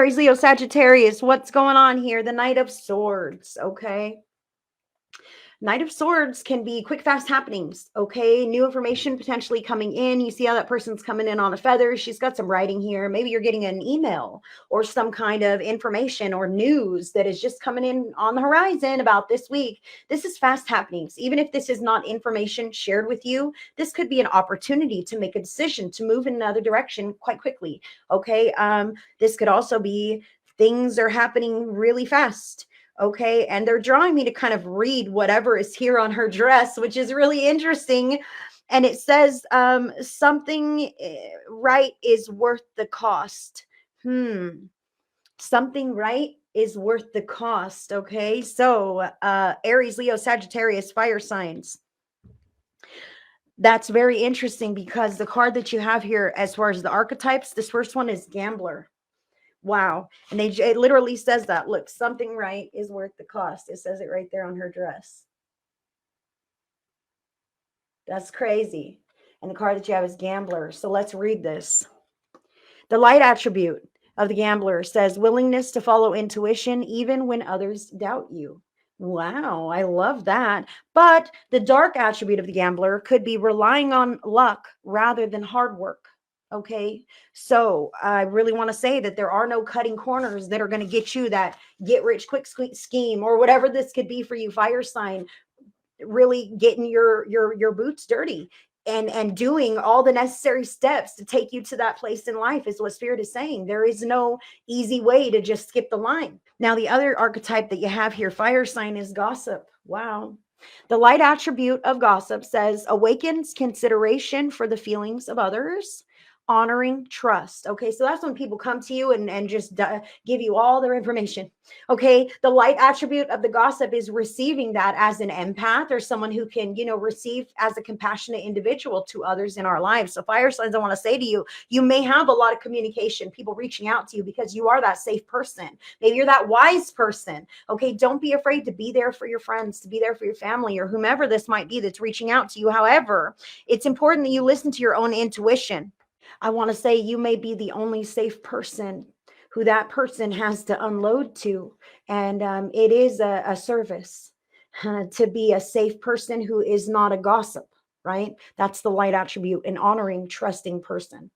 Aries, Leo, Sagittarius, what's going on here? The Knight of Swords, okay? Knight of Swords can be quick, fast happenings, okay? New information potentially coming in. You see how that person's coming in on a feather. She's got some writing here. Maybe you're getting an email or some kind of information or news that is just coming in on the horizon about this week. This is fast happenings. Even if this is not information shared with you, this could be an opportunity to make a decision to move in another direction quite quickly, okay? This could also be things are happening really fast. Okay, and they're drawing me to kind of read whatever is here on her dress, which is really interesting. And it says something right is worth the cost. Something right is worth the cost. Okay, so Aries, Leo, Sagittarius, fire signs. That's very interesting because the card that you have here, as far as the archetypes, this first one is gambler. Wow. And it literally says that. Look, something right is worth the cost. It says it right there on her dress. That's crazy. And the card that you have is gambler. So let's read this. The light attribute of the gambler says willingness to follow intuition even when others doubt you. Wow, I love that. But the dark attribute of the gambler could be relying on luck rather than hard work. Okay, so I really want to say that there are no cutting corners that are going to get you that get rich quick scheme or whatever this could be for you, fire sign. Really getting your boots dirty and doing all the necessary steps to take you to that place in life is what Spirit is saying. There is no easy way to just skip the line. Now, the other archetype that you have here, fire sign, is gossip. Wow. The light attribute of gossip says awakens consideration for the feelings of others, honoring trust. Okay, so that's when people come to you and just give you all their information. Okay, the light attribute of the gossip is receiving that as an empath or someone who can, receive as a compassionate individual to others in our lives. So fire signs, I want to say to you, you may have a lot of communication, people reaching out to you because you are that safe person. Maybe you're that wise person. Okay, don't be afraid to be there for your friends, to be there for your family or whomever this might be that's reaching out to you. However, it's important that you listen to your own intuition. I want to say you may be the only safe person who that person has to unload to. And it is a service to be a safe person who is not a gossip, right? That's the light attribute, an honoring, trusting person.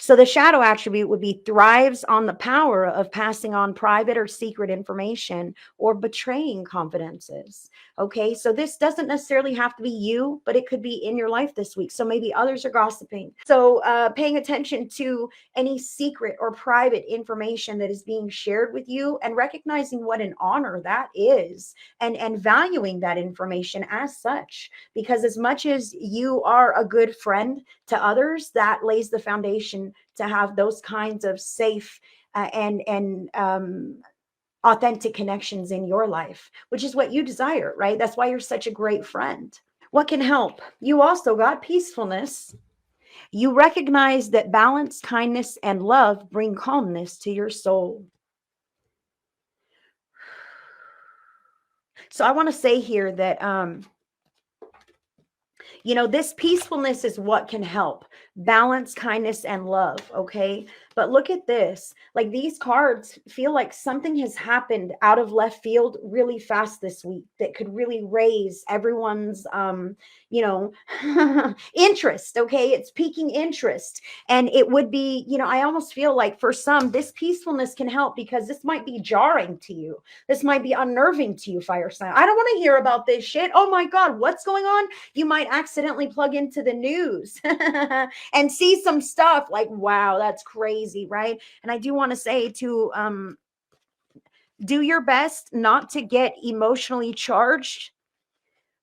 So the shadow attribute would be thrives on the power of passing on private or secret information or betraying confidences. Okay, so this doesn't necessarily have to be you, but it could be in your life this week. So maybe others are gossiping. So paying attention to any secret or private information that is being shared with you and recognizing what an honor that is and valuing that information as such. Because as much as you are a good friend to others, that lays the foundation to have those kinds of safe and authentic connections in your life, which is what you desire, right? That's why you're such a great friend. What can help? You also got peacefulness. You recognize that balance, kindness, and love bring calmness to your soul. So I want to say here that this peacefulness is what can help balance, kindness, and love. Okay. But look at this. Like these cards feel like something has happened out of left field really fast this week that could really raise everyone's, interest. Okay. It's piquing interest. And it would be, I almost feel like for some, this peacefulness can help because this might be jarring to you. This might be unnerving to you, fire sign. I don't want to hear about this shit. Oh my God, what's going on? You might accidentally plug into the news and see some stuff like, wow, that's crazy, right? And I do want to say to do your best not to get emotionally charged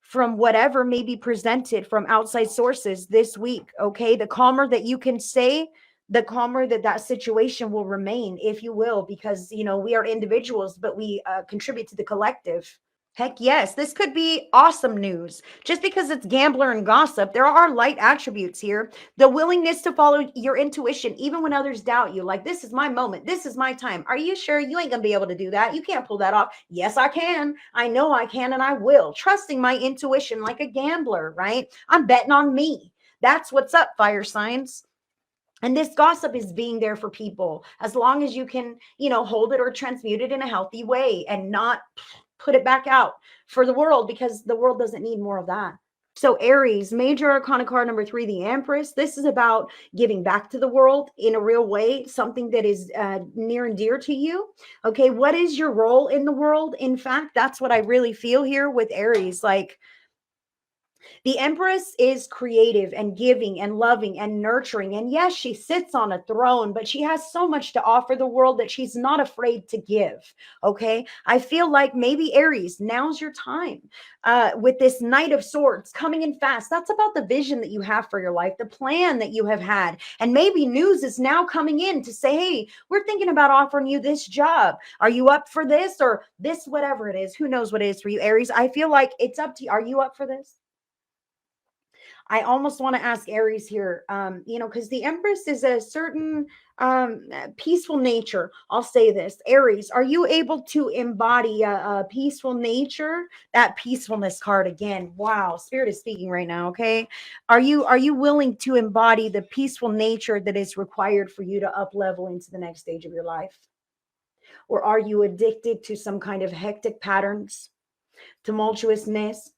from whatever may be presented from outside sources this week. Okay, the calmer that you can stay, the calmer that situation will remain, if you will, because we are individuals, but we contribute to the collective. Heck yes, this could be awesome news. Just because it's gambler and gossip, there are light attributes here. The willingness to follow your intuition, even when others doubt you. Like, this is my moment. This is my time. Are you sure? You ain't going to be able to do that. You can't pull that off. Yes, I can. I know I can, and I will. Trusting my intuition like a gambler, right? I'm betting on me. That's what's up, fire signs. And this gossip is being there for people as long as you can, hold it or transmute it in a healthy way and not put it back out for the world, because the world doesn't need more of that. So Aries, major arcana card number 3, the Empress. This is about giving back to the world in a real way, something that is near and dear to you. Okay, what is your role in the world? In fact, that's what I really feel here with Aries. Like, the Empress is creative and giving and loving and nurturing. And yes, she sits on a throne, but she has so much to offer the world that she's not afraid to give. Okay. I feel like maybe Aries, now's your time with this Knight of Swords coming in fast. That's about the vision that you have for your life, the plan that you have had. And maybe news is now coming in to say, hey, we're thinking about offering you this job. Are you up for this or this, whatever it is? Who knows what it is for you, Aries? I feel like it's up to you. Are you up for this? I almost want to ask Aries here, because the Empress is a certain peaceful nature. I'll say this, Aries, are you able to embody a peaceful nature? That peacefulness card again. Wow, Spirit is speaking right now. Okay, are you willing to embody the peaceful nature that is required for you to up level into the next stage of your life? Or are you addicted to some kind of hectic patterns, tumultuousness?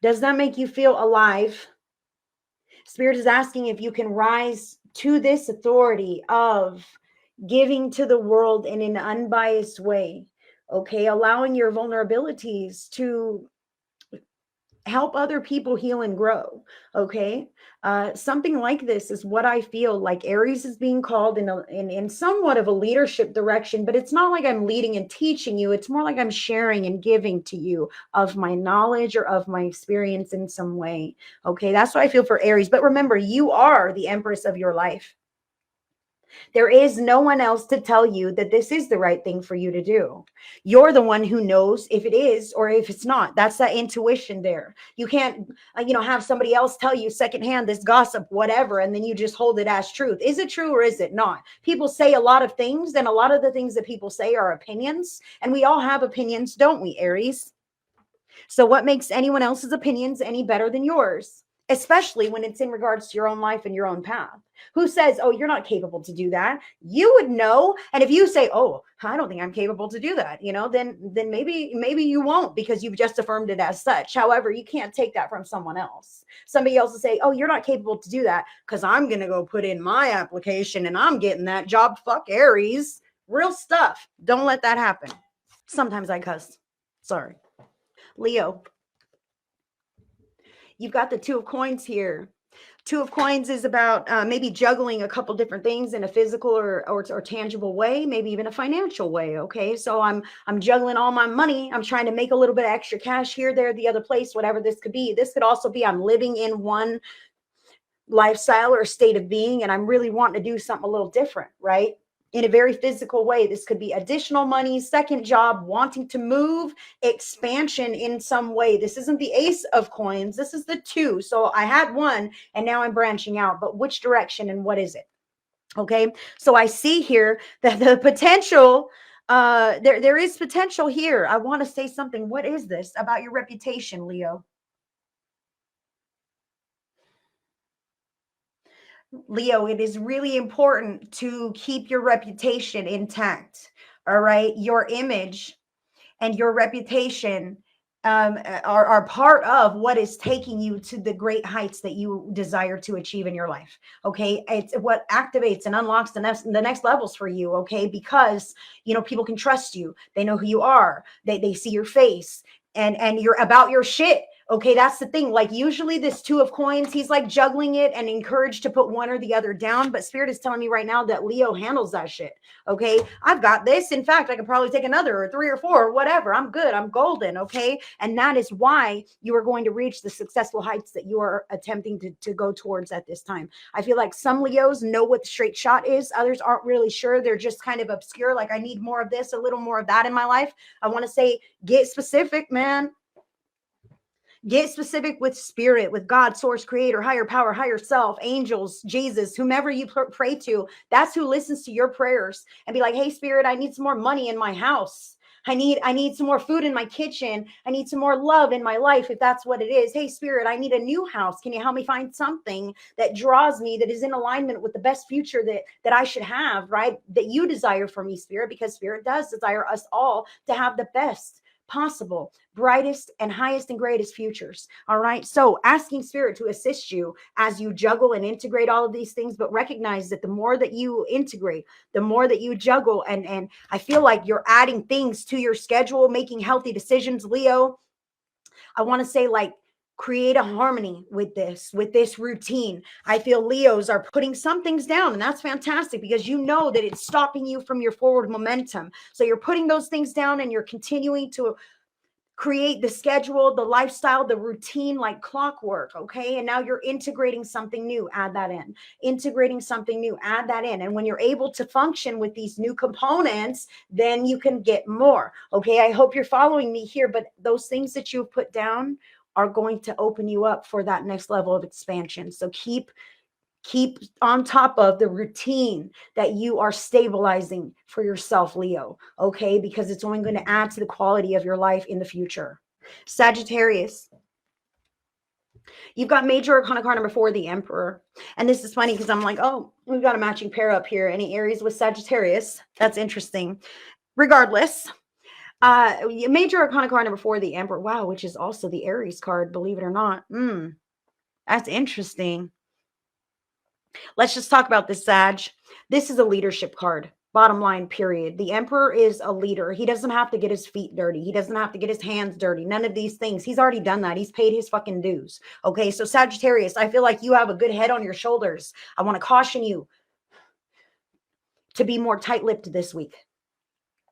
Does that make you feel alive? Spirit is asking if you can rise to this authority of giving to the world in an unbiased way. Okay, allowing your vulnerabilities to help other people heal and grow. Okay, something like this is what I feel like Aries is being called in somewhat of a leadership direction, but it's not like I'm leading and teaching you. It's more like I'm sharing and giving to you of my knowledge or of my experience in some way. Okay, that's what I feel for Aries. But remember, you are the Empress of your life. There is no one else to tell you that this is the right thing for you to do. You're the one who knows if it is or if it's not. That's that intuition there. You can't, have somebody else tell you secondhand this gossip, whatever, and then you just hold it as truth. Is it true or is it not? People say a lot of things, and a lot of the things that people say are opinions, and we all have opinions, don't we, Aries? So what makes anyone else's opinions any better than yours? Especially when it's in regards to your own life and your own path. Who says, oh, you're not capable to do that? You would know. And if you say, oh, I don't think I'm capable to do that, then maybe you won't, because you've just affirmed it as such. However, you can't take that from someone else. Somebody else will say, oh, you're not capable to do that because I'm going to go put in my application and I'm getting that job. Fuck Aries. Real stuff. Don't let that happen. Sometimes I cuss. Sorry. Leo, you've got the Two of Coins here. Two of Coins is about maybe juggling a couple different things in a physical or tangible way, maybe even a financial way. Okay, so I'm juggling all my money. I'm trying to make a little bit of extra cash here, there, the other place, whatever this could be. This could also be I'm living in one lifestyle or state of being, and I'm really wanting to do something a little different, right? In a very physical way. This could be additional money, second job, wanting to move, expansion in some way. This isn't the Ace of Coins. This is the two. So I had one and now I'm branching out, but which direction and what is it? Okay. So I see here that the potential, there is potential here. I want to say something. What is this about your reputation, Leo? Leo, it is really important to keep your reputation intact. All right. Your image and your reputation are part of what is taking you to the great heights that you desire to achieve in your life. Okay. It's what activates and unlocks the next levels for you. Okay. Because, people can trust you. They know who you are. They see your face and you're about your shit. Okay, that's the thing. Like usually this Two of Coins, he's like juggling it and encouraged to put one or the other down. But Spirit is telling me right now that Leo handles that shit. Okay, I've got this. In fact, I could probably take another or three or four or whatever. I'm good. I'm golden. Okay, and that is why you are going to reach the successful heights that you are attempting to go towards at this time. I feel like some Leos know what the straight shot is. Others aren't really sure. They're just kind of obscure. Like I need more of this, a little more of that in my life. I want to say, get specific, man. Get specific with spirit, with God, source, creator, higher power, higher self, angels, Jesus, whomever you pray to. That's who listens to your prayers and be like, hey, spirit, I need some more money in my house. I need some more food in my kitchen. I need some more love in my life, if that's what it is. Hey, Spirit, I need a new house. Can you help me find something that draws me, that is in alignment with the best future that I should have, right? That you desire for me, Spirit, because Spirit does desire us all to have the best possible, brightest and highest and greatest futures. All right. So asking Spirit to assist you as you juggle and integrate all of these things, but recognize that the more that you integrate, the more that you juggle, and I feel like you're adding things to your schedule, making healthy decisions, Leo. I want to say, like, create a harmony with this routine. I feel Leos are putting some things down, and that's fantastic because you know that it's stopping you from your forward momentum. So you're putting those things down and you're continuing to create the schedule, the lifestyle, the routine like clockwork. Okay. And now you're integrating something new, add that in, integrating something new, add that in. And when you're able to function with these new components, then you can get more. Okay. I hope you're following me here, but those things that you've put down are going to open you up for that next level of expansion. So keep on top of the routine that you are stabilizing for yourself, Leo, okay? Because it's only going to add to the quality of your life in the future. Sagittarius, you've got major arcana card number 4, the Emperor. And this is funny because I'm like, oh, we've got a matching pair up here. Any Aries with Sagittarius? That's interesting. Regardless, major arcana card number 4, the Emperor. Wow, which is also the Aries card, believe it or not. That's interesting. Let's just talk about this, Sag. This is a leadership card. Bottom line, period. The Emperor is a leader. He doesn't have to get his feet dirty. He doesn't have to get his hands dirty. None of these things. He's already done that. He's paid his fucking dues. Okay, so Sagittarius, I feel like you have a good head on your shoulders. I want to caution you to be more tight-lipped this week.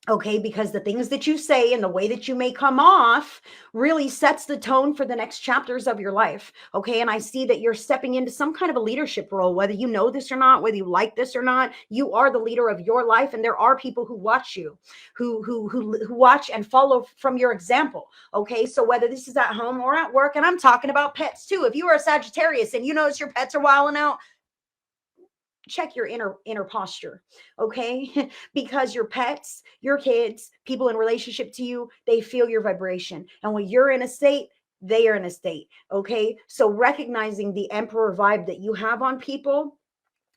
Okay, because the things that you say and the way that you may come off really sets the tone for the next chapters of your life. Okay, and I see that you're stepping into some kind of a leadership role, whether you know this or not, whether you like this or not. You are the leader of your life, and there are people who watch you, who watch and follow from your example. Okay, so whether this is at home or at work, and I'm talking about pets too. If you are a Sagittarius and you notice your pets are wilding out, check your inner posture, okay? Because your pets, your kids, people in relationship to you, they feel your vibration. And when you're in a state, they are in a state, okay? So recognizing the Emperor vibe that you have on people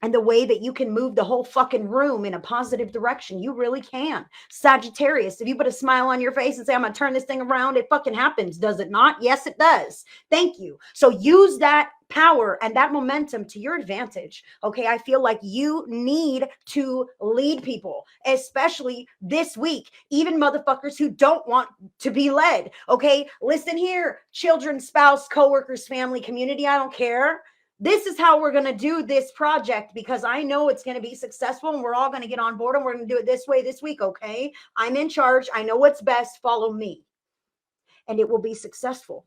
and the way that you can move the whole fucking room in a positive direction, you really can. Sagittarius, if you put a smile on your face and say, I'm going to turn this thing around, it fucking happens. Does it not? Yes, it does. Thank you. So use that power and that momentum to your advantage. Okay. I feel like you need to lead people, especially this week, even motherfuckers who don't want to be led. Okay. Listen here, children, spouse, coworkers, family, community. I don't care. This is how we're going to do this project because I know it's going to be successful and we're all going to get on board and we're going to do it this way this week. Okay. I'm in charge. I know what's best. Follow me and it will be successful.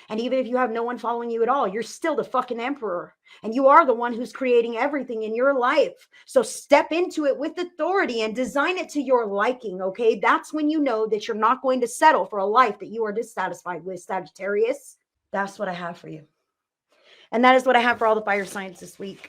And even if you have no one following you at all, you're still the fucking Emperor and you are the one who's creating everything in your life. So step into it with authority and design it to your liking. Okay. That's when you know that you're not going to settle for a life that you are dissatisfied with, Sagittarius. That's what I have for you. And that is what I have for all the fire signs this week.